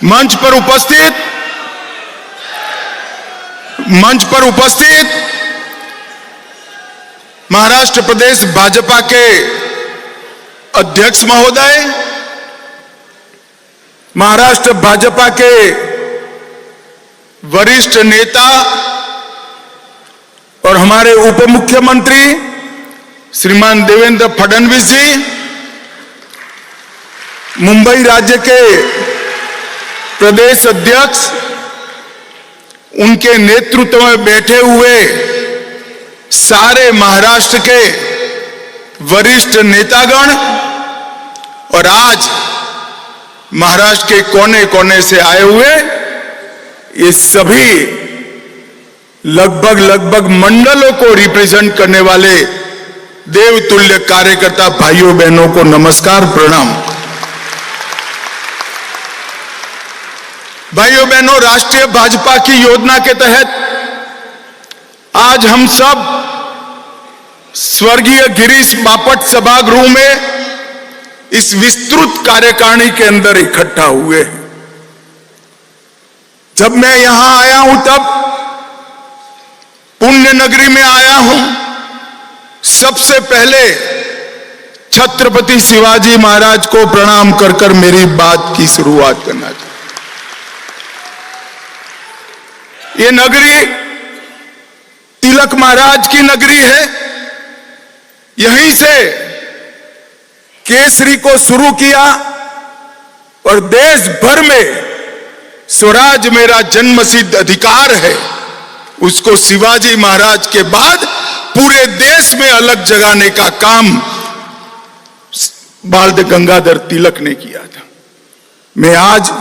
मंच पर उपस्थित महाराष्ट्र प्रदेश भाजपा के अध्यक्ष महोदय, महाराष्ट्र भाजपा के वरिष्ठ नेता और हमारे उप मुख्यमंत्री श्रीमान देवेंद्र फडणवीस जी, मुंबई राज्य के प्रदेश अध्यक्ष, उनके नेतृत्व में बैठे हुए सारे महाराष्ट्र के वरिष्ठ नेतागण और आज महाराष्ट्र के कोने कोने से आए हुए ये सभी लगभग मंडलों को रिप्रेजेंट करने वाले देवतुल्य कार्यकर्ता भाइयों बहनों को नमस्कार, प्रणाम। भाइयों बहनों, राष्ट्रीय भाजपा की योजना के तहत आज हम सब स्वर्गीय गिरीश बापट सभागृह में इस विस्तृत कार्यकारिणी के अंदर इकट्ठा हुए हैं। जब मैं यहां आया हूं तब पुण्य नगरी में आया हूं, सबसे पहले छत्रपति शिवाजी महाराज को प्रणाम कर कर मेरी बात की शुरुआत करना चाहता हूं। ये नगरी तिलक महाराज की नगरी है। यहीं से केसरी को शुरू किया और देश भर में स्वराज मेरा जन्मसिद्ध अधिकार है, उसको शिवाजी महाराज के बाद पूरे देश में अलग जगाने का काम बाल गंगाधर तिलक ने किया था। मैं आज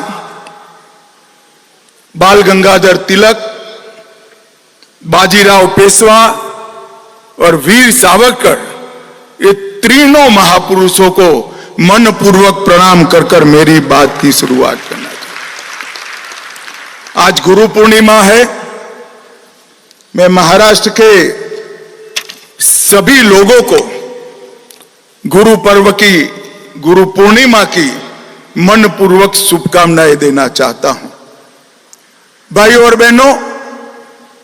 बाल गंगाधर तिलक, बाजीराव पेशवा और वीर सावरकर, ये तीनों महापुरुषों को मनपूर्वक प्रणाम कर कर मेरी बात की शुरुआत करना चाहता हूं। आज गुरु पूर्णिमा है। मैं महाराष्ट्र के सभी लोगों को गुरु पर्व की, गुरु पूर्णिमा की मनपूर्वक शुभकामनाएं देना चाहता हूं। भाइयों और बहनों,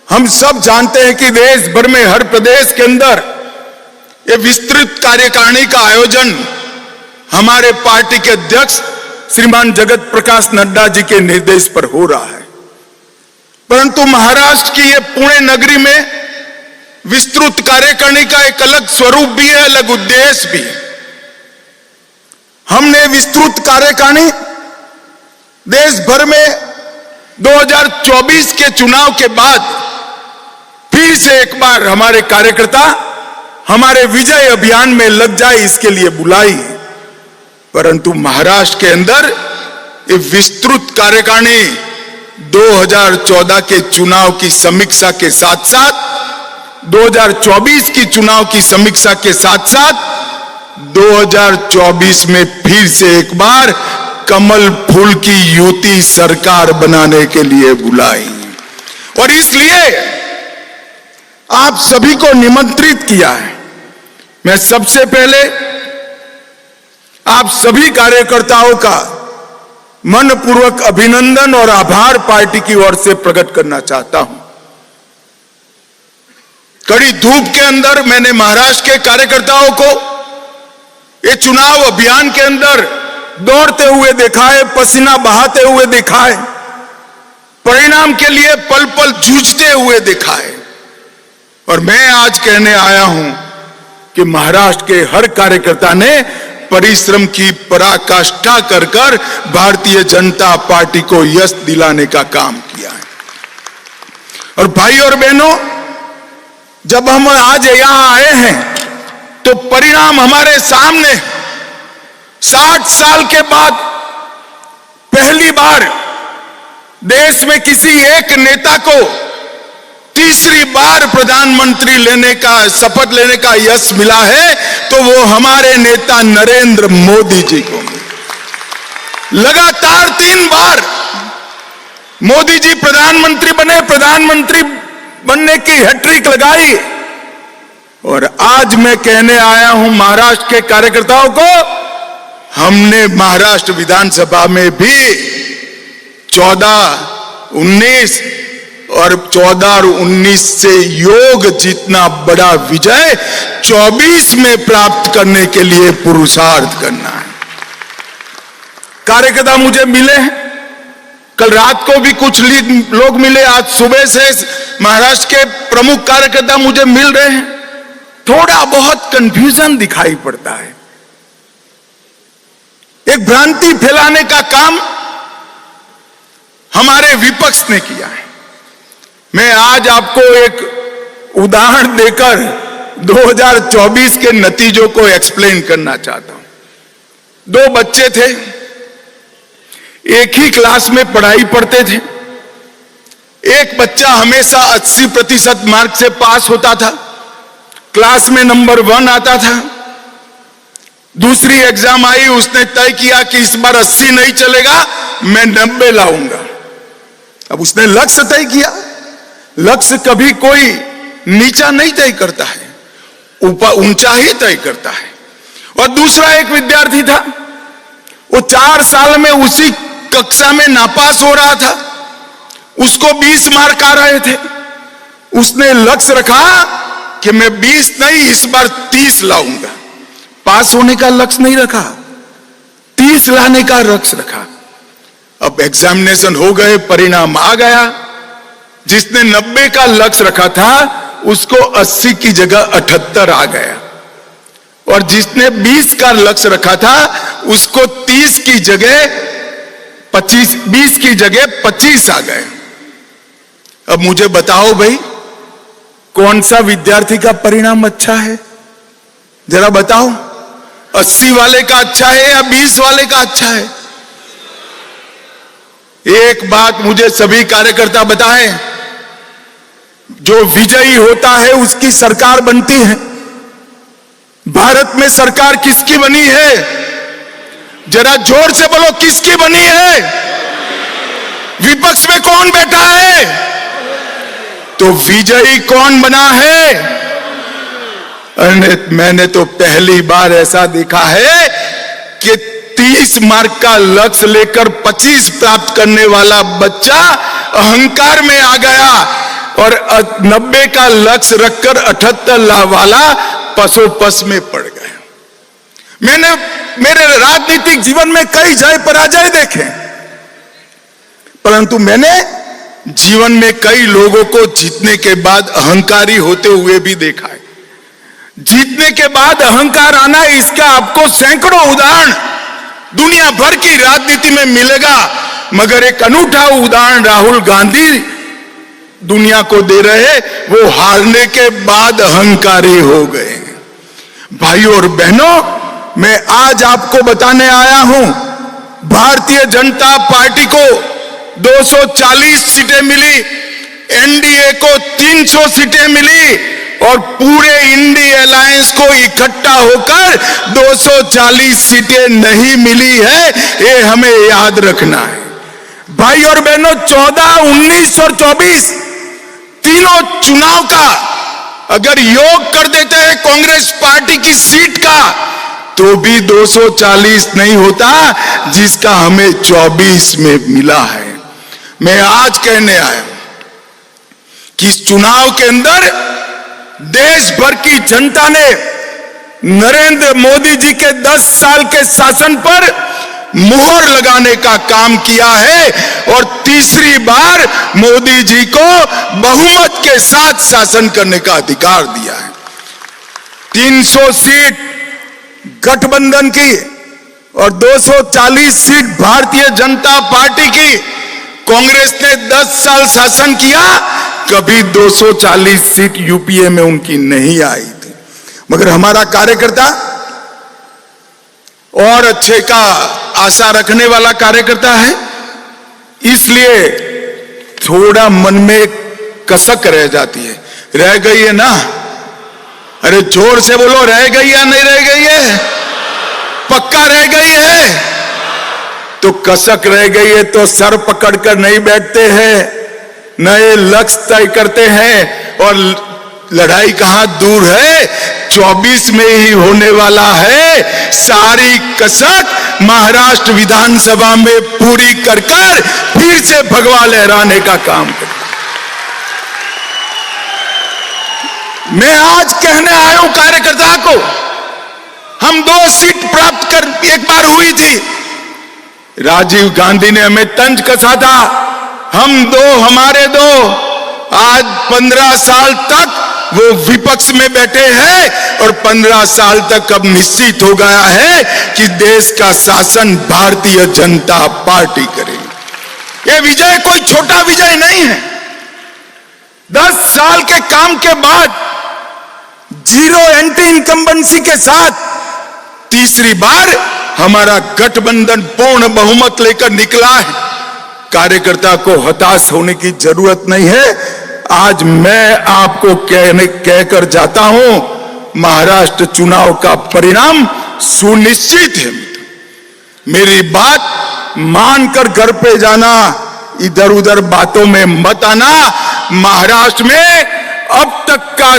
हम सब जानते हैं कि देश भर में हर प्रदेश के अंदर ये विस्तृत कार्यकारिणी का आयोजन हमारे पार्टी के अध्यक्ष श्रीमान जगत प्रकाश नड्डा जी के निर्देश पर हो रहा है। परंतु महाराष्ट्र की ये पुणे नगरी में विस्तृत कार्यकारिणी का एक अलग स्वरूप भी है, अलग उद्देश्य भी है। हमने विस्तृत कार्यकारिणी देश भर में 2024 के चुनाव के बाद फिर से एक बार हमारे कार्यकर्ता हमारे विजय अभियान में लग जाए, इसके लिए बुलाई। परंतु महाराष्ट्र के अंदर ये विस्तृत कार्यकारिणी 2014 के चुनाव की समीक्षा के साथ साथ 2024 की चुनाव की समीक्षा के साथ साथ 2024 में फिर से एक बार कमल फूल की युति सरकार बनाने के लिए बुलाई और इसलिए आप सभी को निमंत्रित किया है। मैं सबसे पहले आप सभी कार्यकर्ताओं का मनपूर्वक अभिनंदन और आभार पार्टी की ओर से प्रकट करना चाहता हूं। कड़ी धूप के अंदर मैंने महाराष्ट्र के कार्यकर्ताओं को ये चुनाव अभियान के अंदर दौड़ते हुए देखा है, पसीना बहाते हुए देखा है, परिणाम के लिए पल पल जूझते हुए देखा है। और मैं आज कहने आया हूं कि महाराष्ट्र के हर कार्यकर्ता ने परिश्रम की पराकाष्ठा कर कर भारतीय जनता पार्टी को यश दिलाने का काम किया है। और भाई और बहनों, जब हम आज यहां आए हैं तो परिणाम हमारे सामने 60 साल के बाद पहली बार देश में किसी एक नेता को तीसरी बार प्रधानमंत्री लेने का, शपथ लेने का यश मिला है तो वो हमारे नेता नरेंद्र मोदी जी को। लगातार 3 बार मोदी जी प्रधानमंत्री बने, प्रधानमंत्री बनने की हैट्रिक लगाई। और आज मैं कहने आया हूं महाराष्ट्र के कार्यकर्ताओं को, हमने महाराष्ट्र विधानसभा में भी 14, 19 और 14 और 19 से योग जितना बड़ा विजय 24 में प्राप्त करने के लिए पुरुषार्थ करना है। कार्यकर्ता मुझे मिले हैं, कल रात को भी कुछ लोग मिले, आज सुबह से महाराष्ट्र के प्रमुख कार्यकर्ता मुझे मिल रहे हैं। थोड़ा बहुत कंफ्यूजन दिखाई पड़ता है। एक भ्रांति फैलाने का काम हमारे विपक्ष ने किया है। मैं आज आपको एक उदाहरण देकर 2024 के नतीजों को एक्सप्लेन करना चाहता हूं। 2 बच्चे थे, एक ही क्लास में पढ़ाई पढ़ते थे। एक बच्चा हमेशा 80% मार्क से पास होता था, क्लास में नंबर 1 आता था। दूसरी एग्जाम आई, उसने तय किया कि इस बार 80 नहीं चलेगा, मैं 90 लाऊंगा। अब उसने लक्ष्य तय किया। लक्ष्य कभी कोई नीचा नहीं तय करता है, ऊपर ऊंचा ही तय करता है। और दूसरा एक विद्यार्थी था, वो 4 साल में उसी कक्षा में नापास हो रहा था। उसको 20 मार्क आ रहे थे। उसने लक्ष्य रखा कि मैं 20 नहीं, इस बार 30 लाऊंगा। पास होने का लक्ष्य नहीं रखा, 30 लाने का लक्ष्य रखा। अब एग्जामिनेशन हो गए, परिणाम आ गया। जिसने 90 का लक्ष्य रखा था उसको 80 की जगह 78 आ गया, और जिसने 20 का लक्ष्य रखा था उसको 30 की जगह 25, 20 की जगह 25 आ गए। अब मुझे बताओ भाई, कौन सा विद्यार्थी का परिणाम अच्छा है? जरा बताओ, 80 वाले का अच्छा है या 20 वाले का अच्छा है? एक बात मुझे सभी कार्यकर्ता बताएं, जो विजयी होता है उसकी सरकार बनती है। भारत में सरकार किसकी बनी है? जरा जोर से बोलो, किसकी बनी है? विपक्ष में कौन बैठा है? तो विजयी कौन बना है? मैंने तो पहली बार ऐसा देखा है कि 30 मार्क का लक्ष्य लेकर 25 प्राप्त करने वाला बच्चा अहंकार में आ गया, और 90 का लक्ष्य रखकर 78 वाला पसोपस में पड़ गया। मैंने मेरे राजनीतिक जीवन में कई जय पराजय देखे, परंतु मैंने जीवन में कई लोगों को जीतने के बाद अहंकारी होते हुए भी देखा है। जीतने के बाद अहंकार आना, इसका आपको सैकड़ों उदाहरण दुनिया भर की राजनीति में मिलेगा, मगर एक अनूठा उदाहरण राहुल गांधी दुनिया को दे रहे। वो हारने के बाद अहंकारी हो गए। भाइयों और बहनों, मैं आज आपको बताने आया हूं, भारतीय जनता पार्टी को 240 सीटें मिली, एनडीए को 300 सीटें मिली, और पूरे इंडी अलायंस को इकट्ठा होकर 240 सीटें नहीं मिली है। ये हमें याद रखना है। भाई और बहनों, 14, 19 और 24 तीनों चुनाव का अगर योग कर देते हैं कांग्रेस पार्टी की सीट का, तो भी 240 नहीं होता जिसका हमें 24 में मिला है। मैं आज कहने आया कि इस चुनाव के अंदर देश भर की जनता ने नरेंद्र मोदी जी के 10 साल के शासन पर मुहर लगाने का काम किया है, और तीसरी बार मोदी जी को बहुमत के साथ शासन करने का अधिकार दिया है। 300 सीट गठबंधन की और 240 सीट भारतीय जनता पार्टी की। कांग्रेस ने 10 साल शासन किया, कभी 240 सीट यूपीए में उनकी नहीं आई थी। मगर हमारा कार्यकर्ता और अच्छे का आशा रखने वाला कार्यकर्ता है, इसलिए थोड़ा मन में कसक रह जाती है। रह गई है ना? अरे जोर से बोलो, रह गई या नहीं रह गई है? पक्का रह गई है? तो कसक रह गई है तो सर पकड़कर नहीं बैठते हैं, नए लक्ष्य तय करते हैं, और लड़ाई कहां दूर है, 24 में ही होने वाला है। सारी कसक महाराष्ट्र विधानसभा में पूरी कर फिर से भगवा लहराने का काम करें। मैं आज कहने आया हूं कार्यकर्ता को, हम 2 सीट प्राप्त कर एक बार हुई थी, राजीव गांधी ने हमें तंज कसा था, हमारे 2 आज 15 साल तक वो विपक्ष में बैठे हैं और 15 साल तक अब निश्चित हो गया है कि देश का शासन भारतीय जनता पार्टी करेगी। ये विजय कोई छोटा विजय नहीं है। 10 साल के काम के बाद 0 एंटी इनकम्बेंसी के साथ तीसरी बार हमारा गठबंधन पूर्ण बहुमत लेकर निकला है। कार्यकर्ता को हताश होने की जरूरत नहीं है। आज मैं आपको कहकर जाता हूं, महाराष्ट्र चुनाव का परिणाम सुनिश्चित है। मेरी बात मानकर घर पे जाना, इधर उधर बातों में मत आना। महाराष्ट्र में अब तक का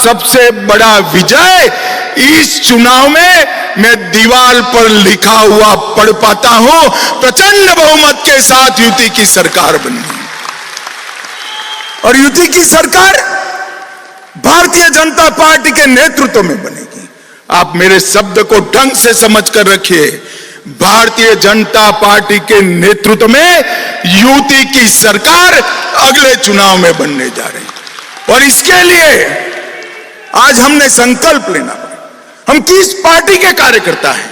सबसे बड़ा विजय इस चुनाव में मैं दीवार पर लिखा हुआ पढ़ पाता हूं, प्रचंड बहुमत के साथ युति की सरकार बनी और युति की सरकार भारतीय जनता पार्टी के नेतृत्व में बनेगी। आप मेरे शब्द को ढंग से समझ कर रखिए, भारतीय जनता पार्टी के नेतृत्व में युति की सरकार अगले चुनाव में बनने जा रही है। और इसके लिए आज हमने संकल्प लेना पड़ा। हम किस पार्टी के कार्यकर्ता हैं?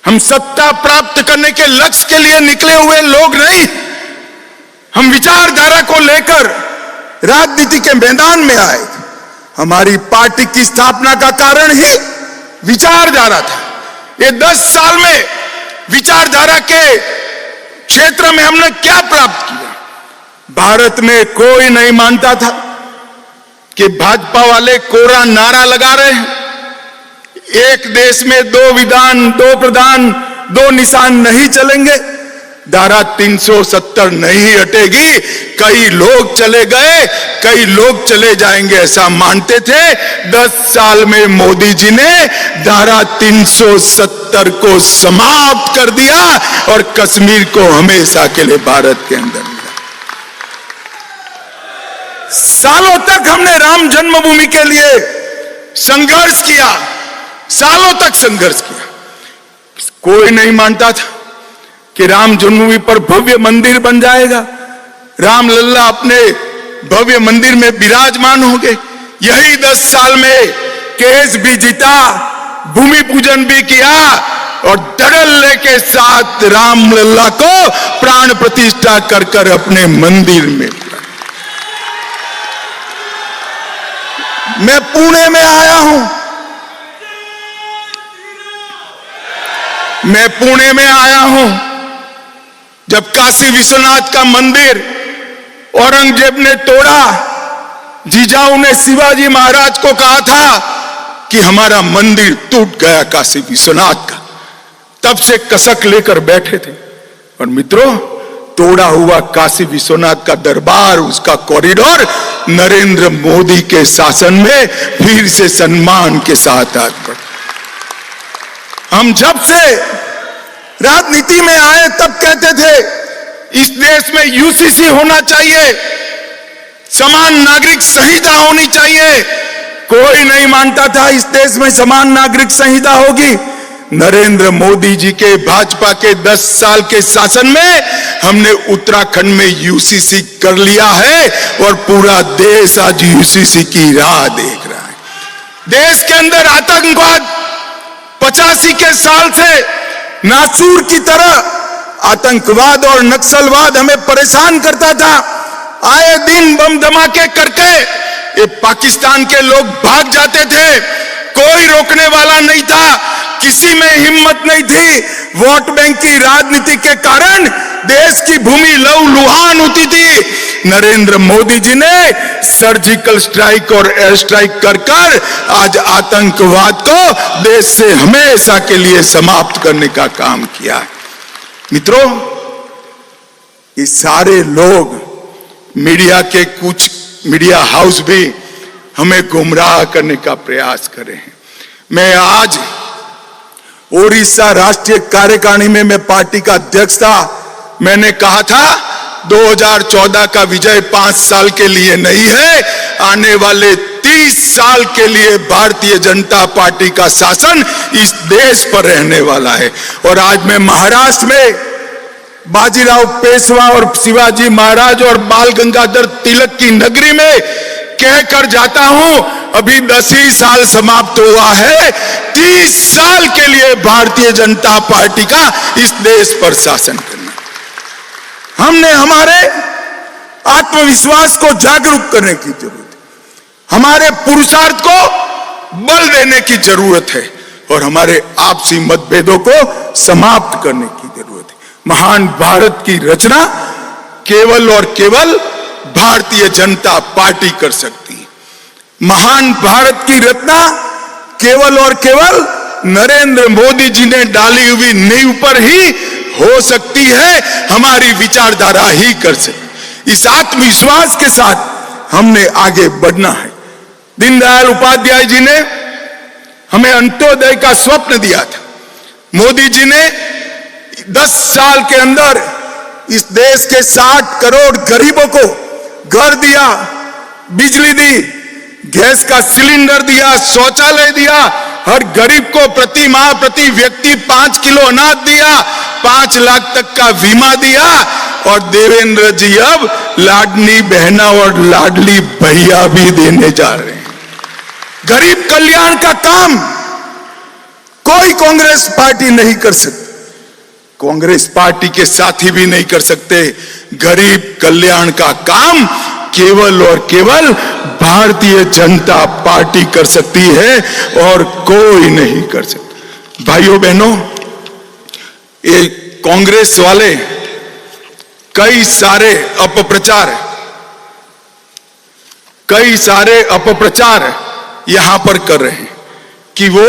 हम सत्ता प्राप्त करने के लक्ष्य के लिए निकले हुए लोग नहीं। हम विचारधारा को लेकर राजनीति के मैदान में आए थे। हमारी पार्टी की स्थापना का कारण ही विचारधारा था। ये 10 साल में विचारधारा के क्षेत्र में हमने क्या प्राप्त किया? भारत में कोई नहीं मानता था कि भाजपा वाले कोरा नारा लगा रहे हैं, एक देश में 2 विधान 2 प्रधान 2 निशान नहीं चलेंगे, धारा 370 नहीं हटेगी, कई लोग चले गए, कई लोग चले जाएंगे, ऐसा मानते थे। 10 साल में मोदी जी ने धारा 370 को समाप्त कर दिया और कश्मीर को हमेशा के लिए भारत के अंदर मिला। सालों तक हमने राम जन्मभूमि के लिए संघर्ष किया, सालों तक संघर्ष किया। कोई नहीं मानता था कि राम जन्मभूमि पर भव्य मंदिर बन जाएगा, राम लल्ला अपने भव्य मंदिर में विराजमान होंगे। यही 10 साल में केस भी जीता, भूमि पूजन भी किया और धड़ल्ले के साथ राम लल्ला को प्राण प्रतिष्ठा कर अपने मंदिर में। मैं पुणे में आया हूं, मैं पुणे में आया हूं जब काशी विश्वनाथ का मंदिर औरंगजेब ने तोड़ा। जिजाऊ ने शिवाजी महाराज को कहा था कि हमारा मंदिर टूट गया काशी विश्वनाथ का, तब से कसक लेकर बैठे थे। और मित्रों, तोड़ा हुआ काशी विश्वनाथ का दरबार, उसका कॉरिडोर नरेंद्र मोदी के शासन में फिर से सम्मान के साथ आगे बढ़ा। हम जब से राजनीति में आए तब कहते थे इस देश में यूसीसी होना चाहिए, समान नागरिक संहिता होनी चाहिए। कोई नहीं मानता था इस देश में समान नागरिक संहिता होगी। नरेंद्र मोदी जी के भाजपा के 10 साल के शासन में हमने उत्तराखंड में यूसीसी कर लिया है और पूरा देश आज यूसीसी की राह देख रहा है। देश के अंदर आतंकवाद 85 के साल से नासूर की तरह आतंकवाद और नक्सलवाद हमें परेशान करता था। आए दिन बम धमाके करके ये पाकिस्तान के लोग भाग जाते थे, कोई रोकने वाला नहीं था, किसी में हिम्मत नहीं थी। वोट बैंक की राजनीति के कारण देश की भूमि लहूलुहान होती थी। नरेंद्र मोदी जी ने सर्जिकल स्ट्राइक और एयर स्ट्राइक कर आज आतंकवाद को देश से हमेशा के लिए समाप्त करने का काम किया। मित्रों, ये सारे लोग, मीडिया के कुछ मीडिया हाउस भी हमें गुमराह करने का प्रयास कर रहे हैं। मैं आज ओडिशा राष्ट्रीय कार्यकारिणी में मैं पार्टी का अध्यक्ष था। मैंने कहा था 2014 का विजय 5 साल के लिए नहीं है, आने वाले 30 साल के लिए भारतीय जनता पार्टी का शासन इस देश पर रहने वाला है। और आज मैं महाराष्ट्र में बाजीराव पेशवा और शिवाजी महाराज और बाल गंगाधर तिलक की नगरी में कहकर जाता हूं, अभी 10 ही साल समाप्त हुआ है, 30 साल के लिए भारतीय जनता पार्टी का इस देश पर शासन करना। हमने हमारे आत्मविश्वास को जागरूक करने की जरूरत है, हमारे पुरुषार्थ को बल देने की जरूरत है और हमारे आपसी मतभेदों को समाप्त करने की जरूरत है। महान भारत की रचना केवल और केवल भारतीय जनता पार्टी कर सकती है। महान भारत की रचना केवल और केवल नरेंद्र मोदी जी ने डाली हुई नींव पर ही हो सकती है, हमारी विचारधारा ही कर सकती। इस आत्मविश्वास के साथ हमने आगे बढ़ना है। दीनदयाल उपाध्याय जी ने हमें अंत्योदय का स्वप्न दिया था। मोदी जी ने 10 साल के अंदर इस देश के 60 करोड़ गरीबों को घर दिया, बिजली दी, गैस का सिलेंडर दिया, शौचालय दिया, हर गरीब को प्रति माह प्रति व्यक्ति 5 किलो अनाज दिया, 5 लाख तक का बीमा दिया और देवेंद्र जी अब लाडली बहना और लाडली भैया भी देने जा रहे हैं। गरीब कल्याण का काम कोई कांग्रेस पार्टी नहीं कर सकती, कांग्रेस पार्टी के साथी भी नहीं कर सकते। गरीब कल्याण का काम केवल और केवल भारतीय जनता पार्टी कर सकती है और कोई नहीं कर सकता। भाइयों बहनों, ये कांग्रेस वाले कई सारे अपप्रचार यहां पर कर रहे हैं कि वो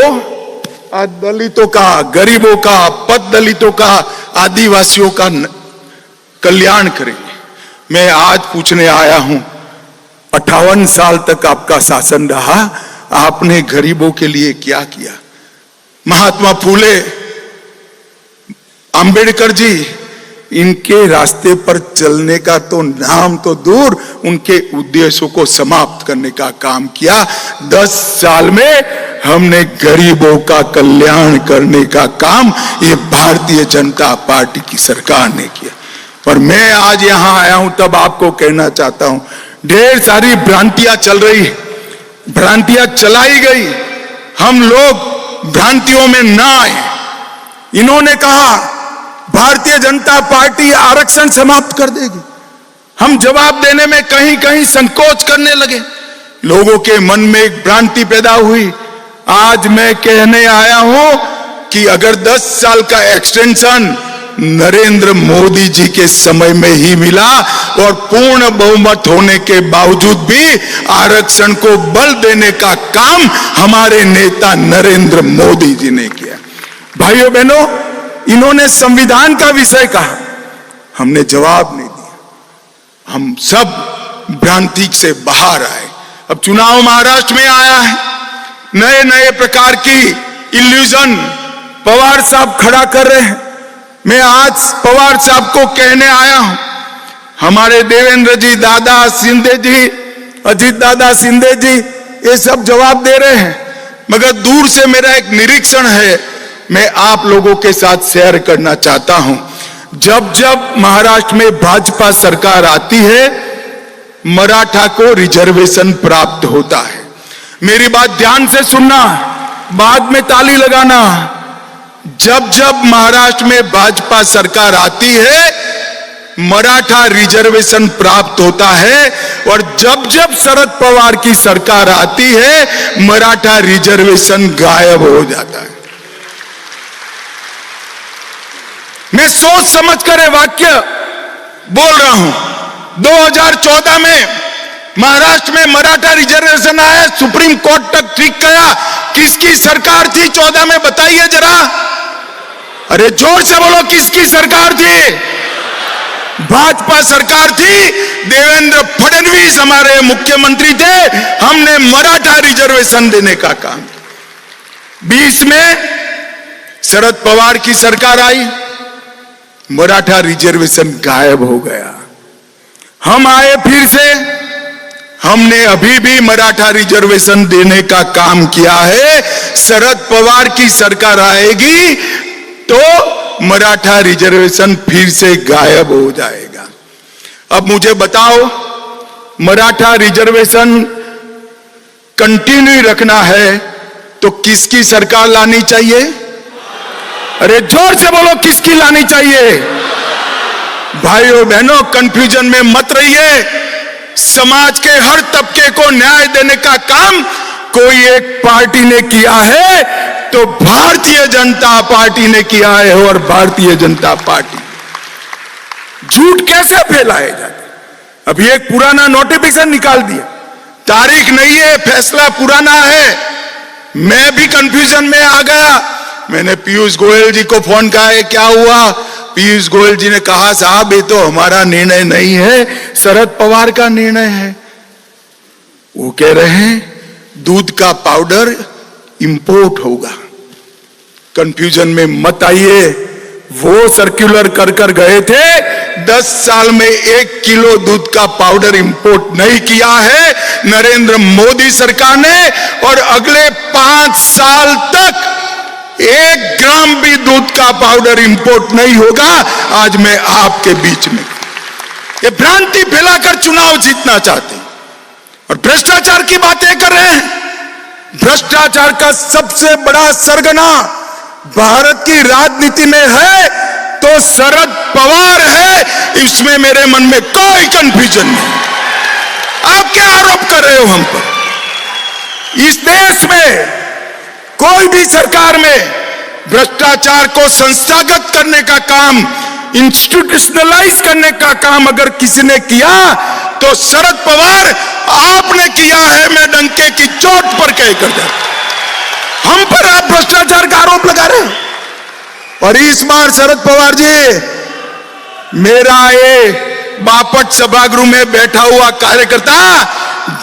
दलितों का, गरीबों का, पद दलितों का, आदिवासियों का कल्याण करेंगे। मैं आज पूछने आया हूं, 58 साल तक आपका शासन रहा, आपने गरीबों के लिए क्या किया? महात्मा फूले, अंबेडकर जी, इनके रास्ते पर चलने का तो नाम तो दूर, उनके उद्देश्यों को समाप्त करने का काम किया। 10 साल में हमने गरीबों का कल्याण करने का काम ये भारतीय जनता पार्टी की सरकार ने किया। और मैं आज यहां आया हूं तब आपको कहना चाहता हूं, ढेर सारी भ्रांतियां चल रही, भ्रांतियां चलाई गई, हम लोग भ्रांतियों में ना आए। इन्होंने कहा भारतीय जनता पार्टी आरक्षण समाप्त कर देगी, हम जवाब देने में कहीं कहीं संकोच करने लगे, लोगों के मन में एक भ्रांति पैदा हुई। आज मैं कहने आया हूं कि अगर 10 साल का एक्सटेंशन नरेंद्र मोदी जी के समय में ही मिला और पूर्ण बहुमत होने के बावजूद भी आरक्षण को बल देने का काम हमारे नेता नरेंद्र मोदी जी ने किया। भाइयों बहनों, इन्होंने संविधान का विषय कहा, हमने जवाब नहीं दिया, हम सब भ्रांति से बाहर आए। अब चुनाव महाराष्ट्र में आया है, नए नए प्रकार की इल्यूजन पवार साहब खड़ा कर रहे हैं। मैं आज पवार साहब को कहने आया हूं, हमारे देवेंद्र जी, दादा शिंदे जी, अजीत दादा शिंदे जी, ये सब जवाब दे रहे हैं, मगर दूर से मेरा एक निरीक्षण है, मैं आप लोगों के साथ शेयर करना चाहता हूं। जब जब महाराष्ट्र में भाजपा सरकार आती है, मराठा को रिजर्वेशन प्राप्त होता है। मेरी बात ध्यान से सुनना, बाद में ताली लगाना। जब जब महाराष्ट्र में भाजपा सरकार आती है, मराठा रिजर्वेशन प्राप्त होता है, और जब जब शरद पवार की सरकार आती है, मराठा रिजर्वेशन गायब हो जाता है। मैं सोच समझकर यह वाक्य बोल रहा हूं। 2014 में महाराष्ट्र में मराठा रिजर्वेशन आया, सुप्रीम कोर्ट तक ठीक गया। किसकी सरकार थी 14 में, बताइए जरा, अरे जोर से बोलो, किसकी सरकार थी? भाजपा सरकार थी। देवेंद्र फडणवीस हमारे मुख्यमंत्री थे। हमने मराठा रिजर्वेशन देने का काम। 20 में शरद पवार की सरकार आई, मराठा रिजर्वेशन गायब हो गया। हम आए फिर से, हमने अभी भी मराठा रिजर्वेशन देने का काम किया है। शरद पवार की सरकार आएगी तो मराठा रिजर्वेशन फिर से गायब हो जाएगा। अब मुझे बताओ, मराठा रिजर्वेशन कंटिन्यू रखना है तो किसकी सरकार लानी चाहिए? अरे जोर से बोलो, किसकी लानी चाहिए? भाइयों बहनों, कंफ्यूजन में मत रहिए। समाज के हर तबके को न्याय देने का काम कोई एक पार्टी ने किया है तो भारतीय जनता पार्टी ने किया है। और भारतीय जनता पार्टी झूठ कैसे फैलाए जाते? अभी एक पुराना नोटिफिकेशन निकाल दिया, तारीख नहीं है, फैसला पुराना है। मैं भी कंफ्यूजन में आ गया। मैंने पीयूष गोयल जी को फोन किया, है क्या हुआ? पीयूष गोयल जी ने कहा, साहब ये तो हमारा निर्णय नहीं है, शरद पवार का निर्णय है। वो कह रहे हैं दूध का पाउडर इंपोर्ट होगा। कंफ्यूजन में मत आइए। वो सर्कुलर कर कर गए थे, 10 साल में 1 किलो दूध का पाउडर इंपोर्ट नहीं किया है नरेंद्र मोदी सरकार ने। और अगले 5 साल तक 1 ग्राम भी दूध का पाउडर इंपोर्ट नहीं होगा। आज मैं आपके बीच में ये भ्रांति फैलाकर चुनाव जीतना चाहते हैं और भ्रष्टाचार की बातें कर रहे हैं। भ्रष्टाचार का सबसे बड़ा सरगना भारत की राजनीति में है तो शरद पवार है। इसमें मेरे मन में कोई कंफ्यूजन नहीं। आप क्या आरोप कर रहे हो हम पर? इस देश में कोई भी सरकार में भ्रष्टाचार को संस्थागत करने का काम, इंस्टीट्यूशनलाइज करने का काम अगर किसी ने किया तो शरद पवार आपने किया है। मैं डंके की चोट पर कह कर दे, हम पर आप भ्रष्टाचार का आरोप लगा रहे हैं। और इस बार शरद पवार जी, मेरा ये बापट सभागृह में बैठा हुआ कार्यकर्ता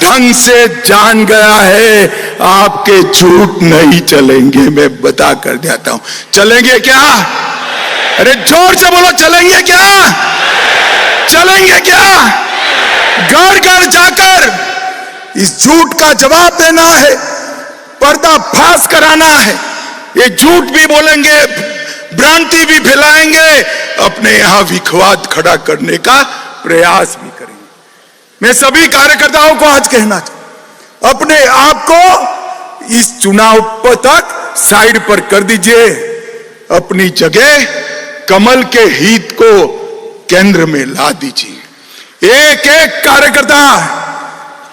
ढंग से जान गया है, आपके झूठ नहीं चलेंगे। मैं बता कर देता हूं, चलेंगे क्या? अरे जोर से बोलो, चलेंगे क्या? चलेंगे क्या? घर घर जाकर इस झूठ का जवाब देना है, पर्दाफाश कराना है। ये झूठ भी बोलेंगे, भ्रांति भी फैलाएंगे, अपने यहां विखवाद खड़ा करने का प्रयास भी करेंगे। मैं सभी कार्यकर्ताओं को आज कहना चाहूं, अपने आप को इस चुनाव तक साइड पर कर दीजिए। अपनी जगह कमल के हित को केंद्र में ला दीजिए। एक एक कार्यकर्ता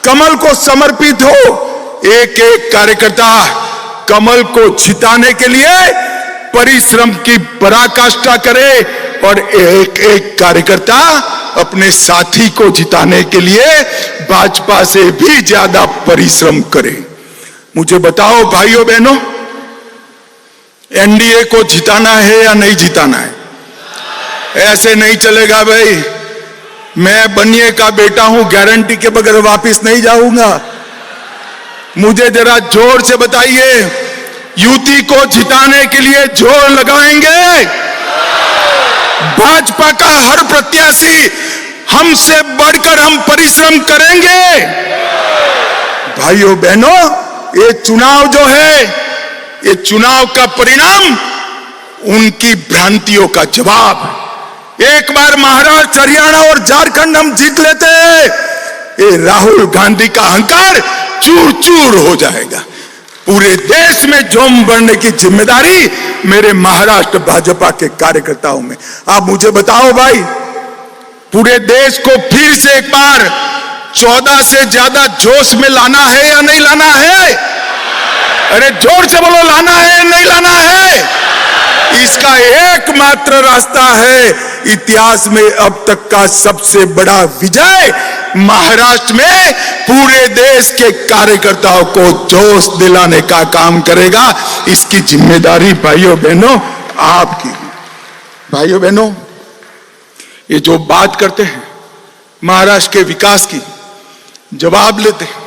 कमल को समर्पित हो। एक एक कार्यकर्ता कमल को जिताने के लिए परिश्रम की पराकाष्ठा करे और एक एक कार्यकर्ता अपने साथी को जिताने के लिए भाजपा से भी ज्यादा परिश्रम करे। मुझे बताओ भाइयों बहनों, एनडीए को जिताना है या नहीं जिताना है? ऐसे नहीं चलेगा भाई। मैं बनिए का बेटा हूं, गारंटी के बगैर वापस नहीं जाऊंगा। मुझे जरा जोर से बताइए, युति को जिताने के लिए जोर लगाएंगे? भाजपा का हर प्रत्याशी हमसे बढ़कर हम परिश्रम करेंगे। भाइयों बहनों, ये चुनाव जो है, ये चुनाव का परिणाम उनकी भ्रांतियों का जवाब है। एक बार महाराष्ट्र, हरियाणा और झारखंड हम जीत लेते हैं, ये राहुल गांधी का अहंकार चूर चूर हो जाएगा। पूरे देश में जोम बढ़ने की जिम्मेदारी मेरे महाराष्ट्र भाजपा के कार्यकर्ताओं में। आप मुझे बताओ भाई, पूरे देश को फिर से एक बार 14 से ज्यादा जोश में लाना है या नहीं लाना है? अरे जोर से बोलो, लाना है या नहीं लाना है? इसका एकमात्र रास्ता है इतिहास में अब तक का सबसे बड़ा विजय। महाराष्ट्र में पूरे देश के कार्यकर्ताओं को जोश दिलाने का काम करेगा। इसकी जिम्मेदारी भाइयों बहनों आपकी। भाइयों बहनों, ये जो बात करते हैं महाराष्ट्र के विकास की, जवाब लेते हैं।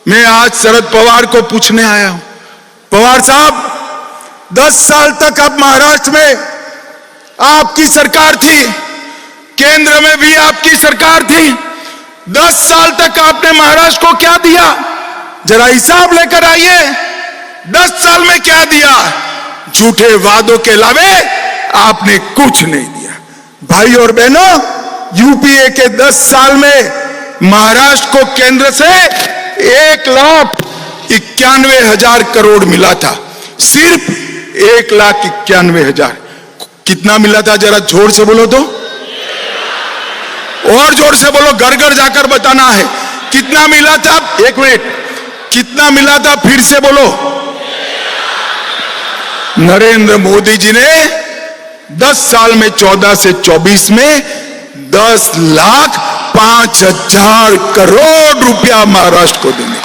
मैं आज शरद पवार को पूछने आया हूं, पवार साहब, 10 साल तक अब महाराष्ट्र में आपकी सरकार थी, केंद्र में भी आपकी सरकार थी। 10 साल तक आपने महाराष्ट्र को क्या दिया, जरा हिसाब लेकर आइए। 10 साल में क्या दिया? झूठे वादों के अलावे आपने कुछ नहीं दिया। भाई और बहनों, यूपीए के 10 साल में महाराष्ट्र को केंद्र से 1,91,000 करोड़ मिला था, सिर्फ 1,91,000। कितना मिला था, जरा जोर से बोलो तो, और जोर से बोलो, घर घर जाकर बताना है कितना मिला था। 1 मिनट, कितना मिला था, फिर से बोलो। नरेंद्र मोदी जी ने 10 साल में 14 से 24 में 10,05,000 करोड़ रुपया महाराष्ट्र को देने।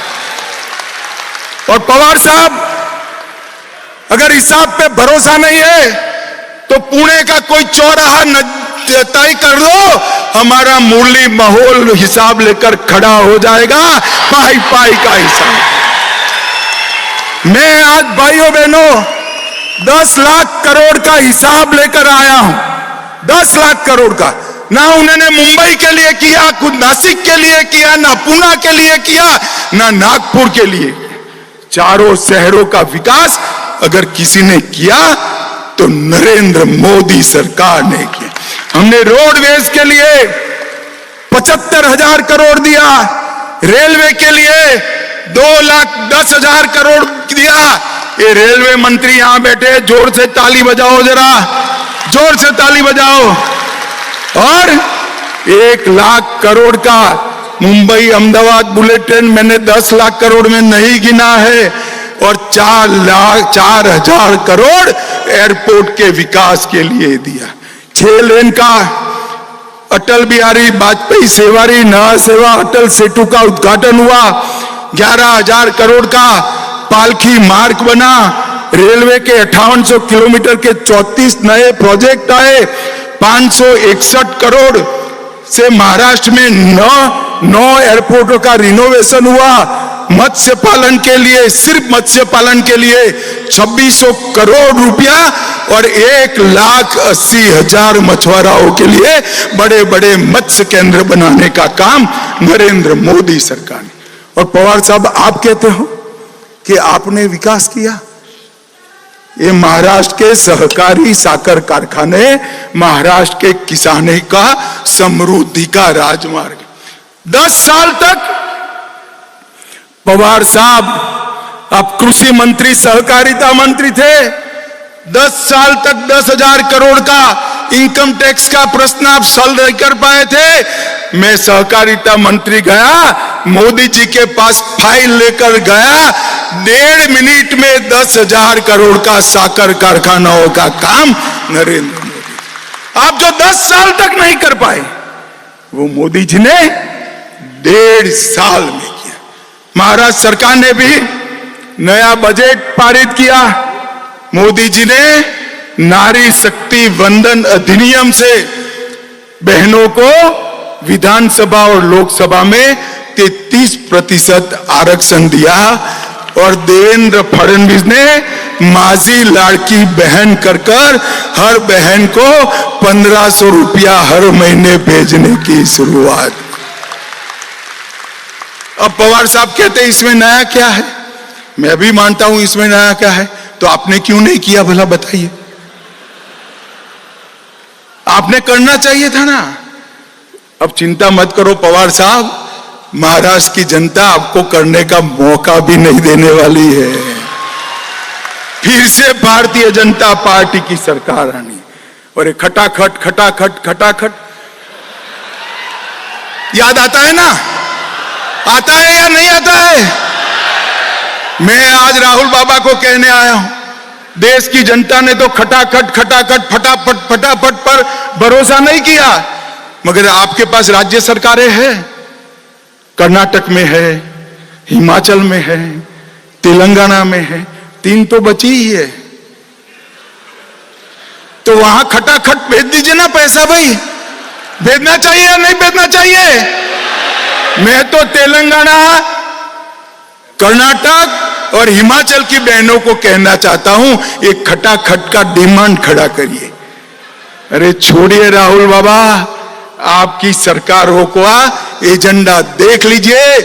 और पवार साहब, अगर हिसाब पे भरोसा नहीं है तो पुणे का कोई चौराहा तय कर दो, हमारा मुरली माहौल हिसाब लेकर खड़ा हो जाएगा, पाई पाई का हिसाब। मैं आज भाइयों बहनों 10 लाख करोड़ का हिसाब लेकर आया हूं। 10 लाख करोड़ का। ना उन्होंने मुंबई के लिए किया, खुद नासिक के लिए किया, ना पुणे के लिए किया, ना नागपुर के लिए। चारों शहरों का विकास अगर किसी ने किया तो नरेंद्र मोदी सरकार ने किया। हमने रोडवेज के लिए 75,000 करोड़ दिया, रेलवे के लिए 2,10,000 करोड़ दिया। ये रेलवे मंत्री यहां बैठे, जोर से ताली बजाओ, जरा जोर से ताली बजाओ। और 1,00,000 करोड़ का मुंबई अहमदाबाद बुलेट ट्रेन मैंने 10 लाख करोड़ में नहीं गिना है। और 4,04,000 करोड़ एयरपोर्ट के विकास के लिए दिया। 6 लेन का अटल बिहारी वाजपेयी सेवारी नया सेवा अटल सेतु का उद्घाटन हुआ। 11,000 करोड़ का पालखी मार्ग बना। रेलवे के 5800 किलोमीटर के 34 नए प्रोजेक्ट आए। 561 करोड़ से महाराष्ट्र में 9 एयरपोर्टों का रिनोवेशन हुआ। मत्स्य पालन के लिए, सिर्फ मत्स्य पालन के लिए 2600 करोड़ रुपया और 1,80,000 मछुआरों के लिए बड़े बड़े मत्स्य केंद्र बनाने का काम नरेंद्र मोदी सरकार ने। और पवार साहब, आप कहते हो कि आपने विकास किया। ये महाराष्ट्र के सहकारी साकर कारखाने, महाराष्ट्र के किसानों का समृद्धि का राजमार्ग। 10 साल तक पवार साहब आप कृषि मंत्री, सहकारिता मंत्री थे। 10 साल तक 10,000 करोड़ का इनकम टैक्स का प्रश्न आप सॉल्व नहीं कर पाए थे। मैं सहकारिता मंत्री गया, मोदी जी के पास फाइल लेकर गया। 1.5 मिनट में 10,000 करोड़ का साकर कारखानाओं का काम नरेंद्र मोदी। आप जो 10 साल तक नहीं कर पाए, वो मोदी जी ने 1.5 साल में किया। महाराष्ट्र सरकार ने भी नया बजट पारित किया। मोदी जी ने नारी शक्ति वंदन अधिनियम से बहनों को विधानसभा और लोकसभा में 33% आरक्षण दिया। और देवेंद्र फडणवीस ने माझी लाड़की बहन कर हर बहन को 1,500 रुपया हर महीने भेजने की शुरुआत। अब पवार साहब कहते हैं इसमें नया क्या है। मैं भी मानता हूं इसमें नया क्या है, तो आपने क्यों नहीं किया भला बताइए। आपने करना चाहिए था ना। अब चिंता मत करो पवार साहब, महाराष्ट्र की जनता आपको करने का मौका भी नहीं देने वाली है। फिर से भारतीय जनता पार्टी की सरकार आनी। और खटाखट खटाखट खटाखट याद आता है ना, आता है या नहीं आता है। मैं आज राहुल बाबा को कहने आया हूं, देश की जनता ने तो खटाखट खटाखट फटाफट फटाफट पर भरोसा नहीं किया, मगर आपके पास राज्य सरकारें हैं। कर्नाटक में है, हिमाचल में है, तेलंगाना में है, 3 तो बची ही है। तो वहां खटाखट भेज दीजिए ना पैसा। भाई भेजना चाहिए या नहीं भेजना चाहिए। मैं तो तेलंगाना, कर्नाटक और हिमाचल की बहनों को कहना चाहता हूं, एक खटाखट का डिमांड खड़ा करिए। अरे छोड़िए राहुल बाबा, आपकी सरकार हो को एजेंडा देख लीजिए।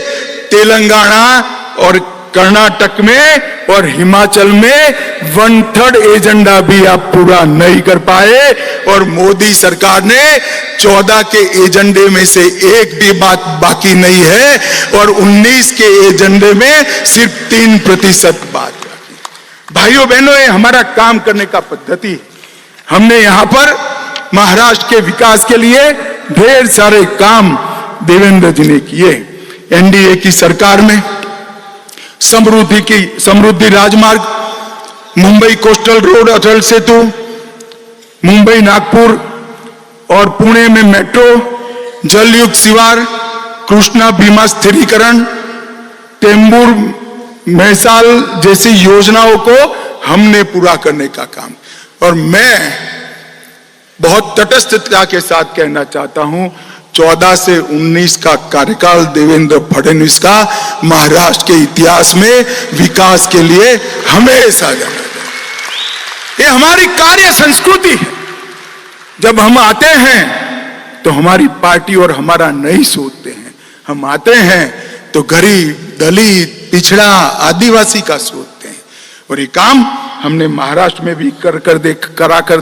तेलंगाना और कर्नाटक में और हिमाचल में 1/3 एजेंडा भी आप पूरा नहीं कर पाए, और मोदी सरकार ने 14 के एजेंडे में से एक भी बात बाकी नहीं है, और 19 के एजेंडे में सिर्फ 3% बात बाकी। भाइयों बहनों, ये हमारा काम करने का पद्धति है। हमने यहां पर महाराष्ट्र के विकास के लिए ढेर सारे काम देवेंद्र जी ने किए। एनडीए की सरकार में समृद्धि राजमार्ग, मुंबई कोस्टल रोड, अटल सेतु, मुंबई नागपुर और पुणे में मेट्रो, जलयुक्त शिवार, कृष्णा बीमा स्थिरीकरण, टेम्बूर मैसाल जैसी योजनाओं को हमने पूरा करने का काम। और मैं बहुत तटस्थता के साथ कहना चाहता हूं, 14 से 19 का कार्यकाल देवेंद्र फडणवीस का महाराष्ट्र के इतिहास में विकास के लिए हमेशा जाना जाए। ये हमारी कार्य संस्कृति है। जब हम आते हैं तो हमारी पार्टी और हमारा नहीं सोचते हैं। हम आते हैं तो गरीब, दलित, पिछड़ा, आदिवासी का सोचते हैं। और ये काम हमने महाराष्ट्र में भी कराकर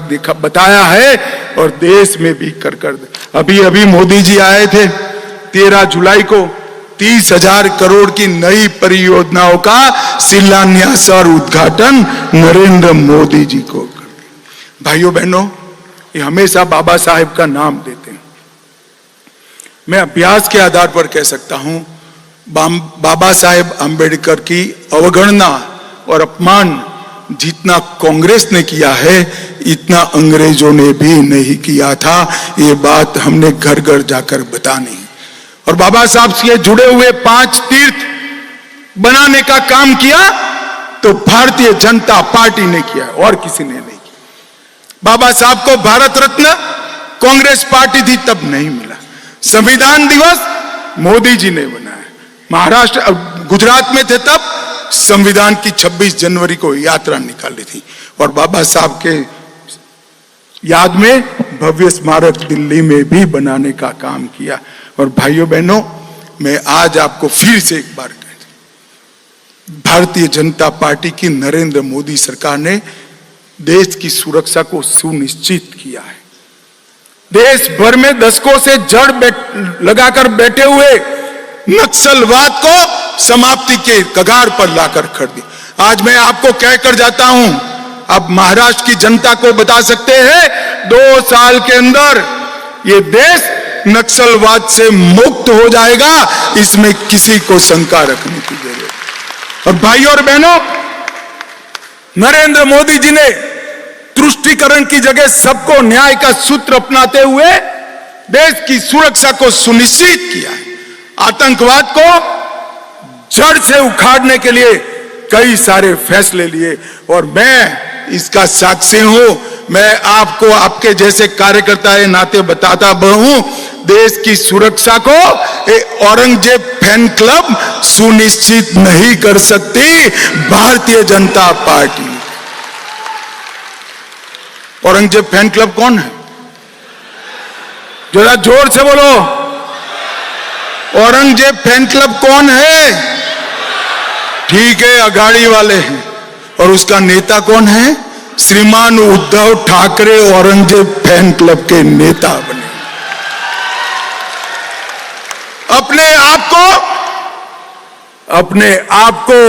देखा, बताया है, और देश में भी कर अभी मोदी जी आए थे 13 जुलाई को 30,000 करोड़ की नई परियोजनाओं का शिलान्यास और उद्घाटन नरेंद्र मोदी जी को कर दिया। भाइयों बहनों, ये हमेशा बाबा साहेब का नाम देते हैं। मैं अभ्यास के आधार पर कह सकता हूं, बाबा साहेब आंबेडकर की अवगणना और अपमान जितना कांग्रेस ने किया है, इतना अंग्रेजों ने भी नहीं किया था। ये बात हमने घर घर जाकर बतानी। और बाबा साहब से जुड़े हुए 5 तीर्थ बनाने का काम किया तो भारतीय जनता पार्टी ने किया, और किसी ने नहीं किया। बाबा साहब को भारत रत्न कांग्रेस पार्टी थी तब नहीं मिला। संविधान दिवस मोदी जी ने बनाया। महाराष्ट्र, गुजरात में थे तब संविधान की 26 जनवरी को यात्रा निकाली थी, और बाबा साहब के याद में भव्य स्मारक दिल्ली में भी बनाने का काम किया। और भाइयों बहनों, मैं आज आपको फिर से एक बार भारतीय जनता पार्टी की नरेंद्र मोदी सरकार ने देश की सुरक्षा को सुनिश्चित किया है। देश भर में दशकों से जड़ लगाकर बैठे हुए नक्सलवाद को समाप्ति के कगार पर लाकर खड़ दी। आज मैं आपको कहकर जाता हूं, अब महाराष्ट्र की जनता को बता सकते हैं, 2 साल के अंदर ये देश नक्सलवाद से मुक्त हो जाएगा। इसमें किसी को शंका रखने की जरूरत। और भाइयों और बहनों, नरेंद्र मोदी जी ने तुष्टीकरण की जगह सबको न्याय का सूत्र अपनाते हुए देश की सुरक्षा को सुनिश्चित किया है। आतंकवाद को जड़ से उखाड़ने के लिए कई सारे फैसले लिए, और मैं इसका साक्षी हूं। मैं आपको आपके जैसे कार्यकर्ता के नाते बताता हूं, देश की सुरक्षा को औरंगजेब फैन क्लब सुनिश्चित नहीं कर सकती, Bharatiya Janata party. Aurangzeb fan club कौन है? जरा जोर से बोलो। औरंगजेब फैन क्लब कौन है? ठीक है, अघाड़ी वाले हैं। और उसका नेता कौन है? श्रीमान उद्धव ठाकरे औरंगजेब फैन क्लब के नेता बने। अपने आप को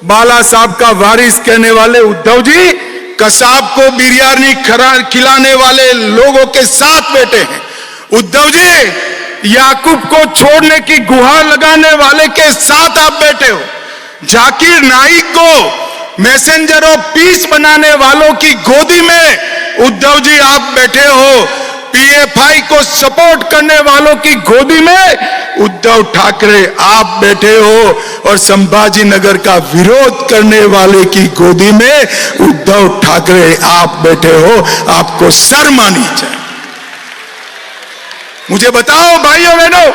बाला साहब का वारिस कहने वाले उद्धव जी कसाब को बिरयानी खिलाने वाले लोगों के साथ बैठे हैं। उद्धव जी याकूब को छोड़ने की गुहार लगाने वाले के साथ आप बैठे हो। जाकिर नाइक को मैसेंजर ऑफ पीस बनाने वालों की गोदी में उद्धव जी आप बैठे हो। पीएफआई को सपोर्ट करने वालों की गोदी में उद्धव ठाकरे आप बैठे हो, और संभाजी नगर का विरोध करने वाले की गोदी में उद्धव ठाकरे आप बैठे हो। आपको शर्म आनी चाहिए। मुझे बताओ भाइयों बहनों,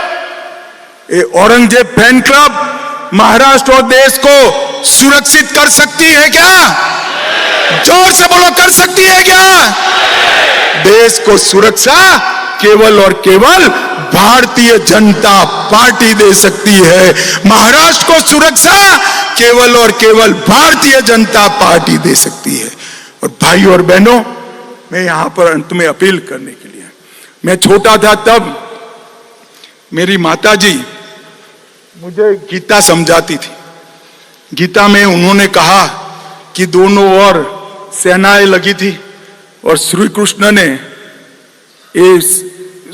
ये औरंगजेब फैन क्लब महाराष्ट्र और देश को सुरक्षित कर सकती है क्या? जोर से बोलो, कर सकती है क्या? देश को सुरक्षा केवल और केवल भारतीय जनता पार्टी दे सकती है। महाराष्ट्र को सुरक्षा केवल और केवल भारतीय जनता पार्टी दे सकती है। और भाइयों और बहनों, मैं यहां पर अंत में अपील करने के लिए, मैं छोटा था तब मेरी माताजी मुझे गीता समझाती थी। गीता में उन्होंने कहा कि दोनों ओर सेनाएं लगी थी और श्री कृष्ण ने इस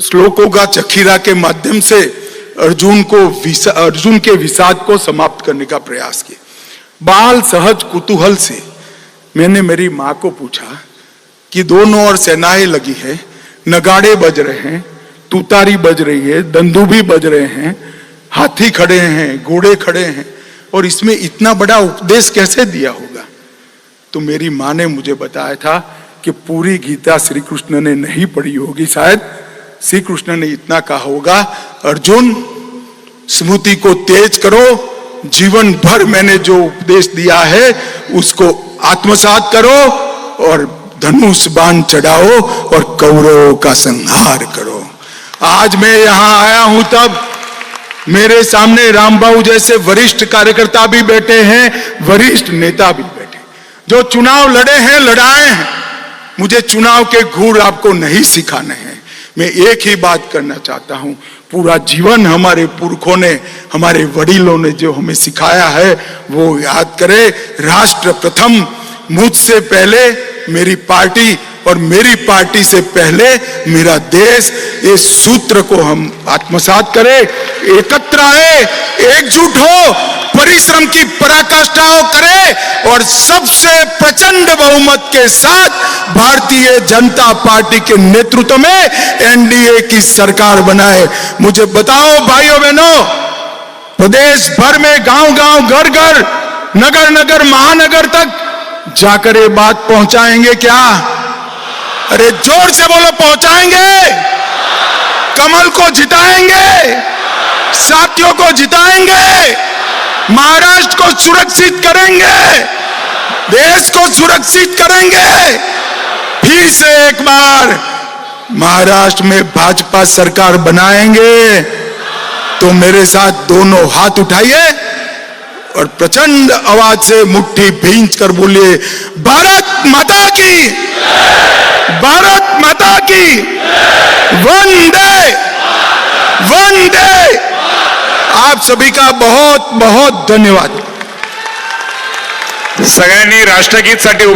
श्लोकों का चखीरा के माध्यम से अर्जुन के विषाद को समाप्त करने का प्रयास किया। बाल सहज कुतूहल से मैंने मेरी माँ को पूछा कि दोनों ओर सेनाएं लगी है, नगाड़े बज रहे हैं, तुतारी बज रही है, दंदूभी बज रहे हैं, हाथी खड़े हैं, घोड़े खड़े हैं, और इसमें इतना बड़ा उपदेश कैसे दिया होगा? तो मेरी माँ ने मुझे बताया था कि पूरी गीता श्री कृष्ण ने नहीं पढ़ी होगी, शायद श्री कृष्ण ने इतना कहा होगा, अर्जुन स्मृति को तेज करो, जीवन भर मैंने जो उपदेश दिया है उसको आत्मसात करो और धनुष बाण चढ़ाओ और कौरवों का संहार करो। आज मैं यहां आया हूं तब मेरे सामने रामबाबू जैसे वरिष्ठ कार्यकर्ता भी बैठे हैं, वरिष्ठ नेता भी बैठे, जो चुनाव लड़े हैं, लड़ाए हैं। मुझे चुनाव के गुर आपको नहीं सिखाने हैं। मैं एक ही बात करना चाहता हूं, पूरा जीवन हमारे पुरखों ने, हमारे वडीलों ने जो हमें सिखाया है वो याद करें। राष्ट्र प्रथम, मुझसे पहले मेरी पार्टी और मेरी पार्टी से पहले मेरा देश, इस सूत्र को हम आत्मसात करें, एकत्र आए, एकजुट हो, परिश्रम की पराकाष्ठा करें और सबसे प्रचंड बहुमत के साथ भारतीय जनता पार्टी के नेतृत्व में एनडीए की सरकार बनाए। मुझे बताओ भाइयों बहनों, प्रदेश भर में गांव-गांव, घर-घर, नगर-नगर, महानगर तक जाकर ये बात पहुंचाएंगे क्या? अरे जोर से बोलो, पहुंचाएंगे? कमल को जिताएंगे, साथियों को जिताएंगे, महाराष्ट्र को सुरक्षित करेंगे, देश को सुरक्षित करेंगे। फिर से एक बार महाराष्ट्र में भाजपा सरकार बनाएंगे तो मेरे साथ दोनों हाथ उठाइए और प्रचंड आवाज से मुट्ठी भींच कर बोलिए, भारत माता की, भारत माता की, वंदे वंदे। आप सभी का बहुत बहुत धन्यवाद। सगळ्यांनी राष्ट्रगीत साठी उभा